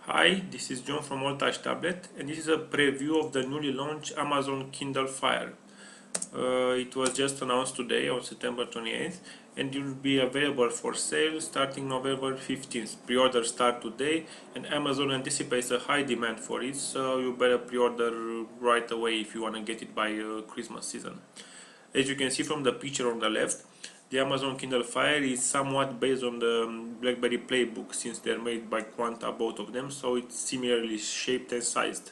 Hi, this is John from All Touch Tablet, and this is a preview of the newly launched Amazon Kindle Fire. It was just announced today on September 28th, and it will be available for sale starting November 15th. Pre-orders start today, and Amazon anticipates a high demand for it, so you better pre-order right away if you want to get it by Christmas season. As you can see from the picture on the left, the Amazon Kindle Fire is somewhat based on the BlackBerry Playbook, since they're made by Quanta, both of them, so it's similarly shaped and sized.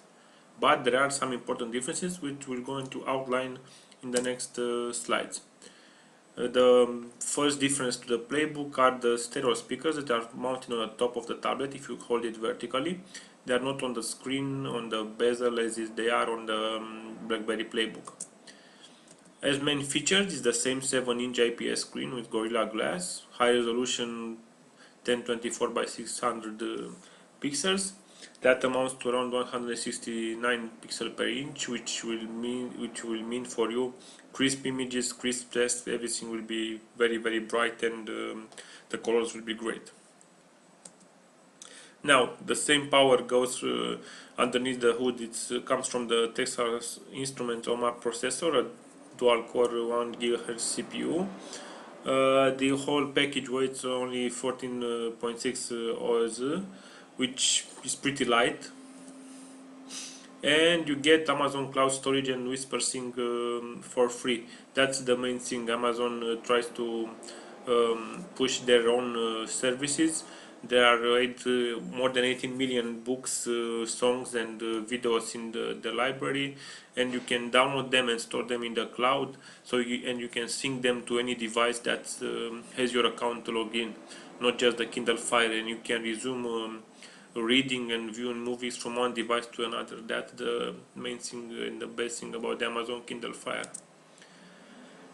But there are some important differences which we're going to outline in the next slides. The first difference to the Playbook are the stereo speakers that are mounted on the top of the tablet if you hold it vertically. They are not on the screen, on the bezel as they are on the BlackBerry Playbook. As main features is the same 7-inch IPS screen with Gorilla Glass, high resolution 1024 by 600 pixels. That amounts to around 169 pixels per inch, which will mean for you crisp images, crisp text. Everything will be very bright, and the colors will be great. Now the same power goes underneath the hood. It comes from the Texas Instruments OMA processor, a dual-core 1 GHz CPU. The whole package weighs only 14.6 oz, which is pretty light, and you get Amazon Cloud Storage and WhisperSync for free. That's the main thing. Amazon tries to push their own services. There are more than 18 million books, songs, and videos in the library, and you can download them and store them in the cloud. And you can sync them to any device that has your account to log in, not just the Kindle Fire, and you can resume reading and viewing movies from one device to another. That's the main thing and the best thing about the Amazon Kindle Fire.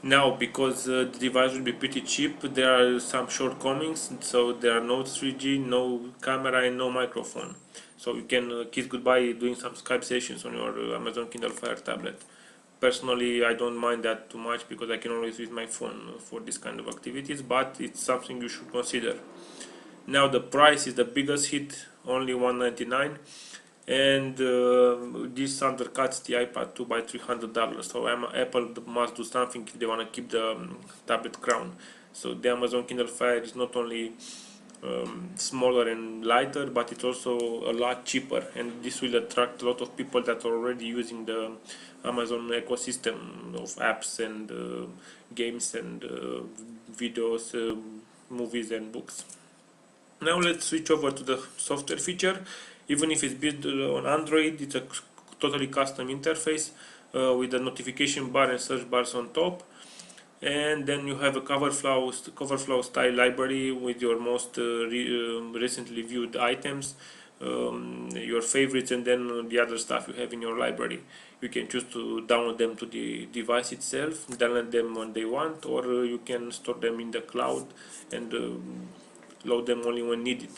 Now, because the device will be pretty cheap, there are some shortcomings. So there are no 3G, no camera, and no microphone. So you can kiss goodbye doing some Skype sessions on your Amazon Kindle Fire tablet. Personally, I don't mind that too much because I can always use my phone for this kind of activities, but it's something you should consider. Now the price is the biggest hit, only $199, and this undercuts the iPad 2 by $300. So Apple must do something if they want to keep the tablet crown. So the Amazon Kindle Fire is not only smaller and lighter, but it's also a lot cheaper, and this will attract a lot of people that are already using the Amazon ecosystem of apps and games and videos, movies and books. Now let's switch over to the software feature. Even if it's built on Android, it's a totally custom interface with the notification bar and search bars on top. And then you have a cover flow style library with your most recently viewed items, your favorites, and then the other stuff you have in your library. You can choose to download them to the device itself, download them when they want, or you can store them in the cloud and load them only when needed.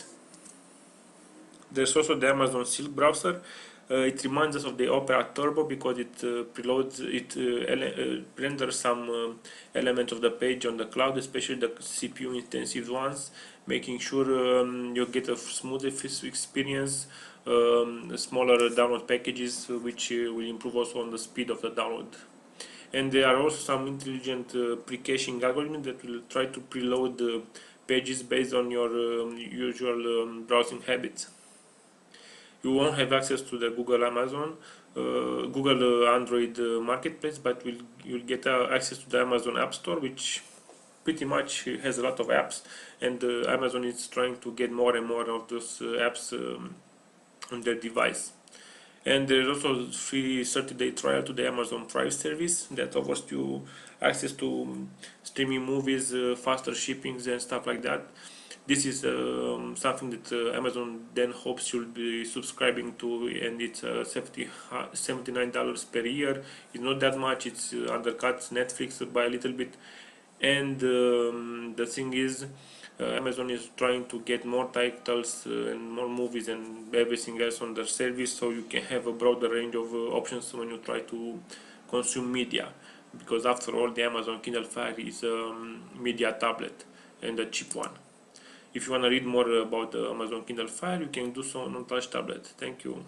There's also the Amazon Silk browser. It reminds us of the Opera Turbo because it renders some elements of the page on the cloud, especially the CPU intensive ones, making sure you get a smooth experience, smaller download packages, which will improve also on the speed of the download. And there are also some intelligent pre-caching algorithms that will try to preload pages based on your usual browsing habits. You won't have access to the Google Android marketplace, but you'll get access to the Amazon App Store, which pretty much has a lot of apps, and Amazon is trying to get more and more of those apps on their device. And there's also free 30-day trial to the Amazon Prime service that offers you access to streaming movies, faster shippings, and stuff like that. This is something that Amazon then hopes you'll be subscribing to, and it's $79 per year. It's not that much. It's undercuts Netflix by a little bit. And the thing is, Amazon is trying to get more titles and more movies and everything else on their service, so you can have a broader range of options when you try to consume media. Because after all, the Amazon Kindle Fire is a media tablet, and a cheap one. If you want to read more about the Amazon Kindle Fire, you can do so on touch tablet. Thank you.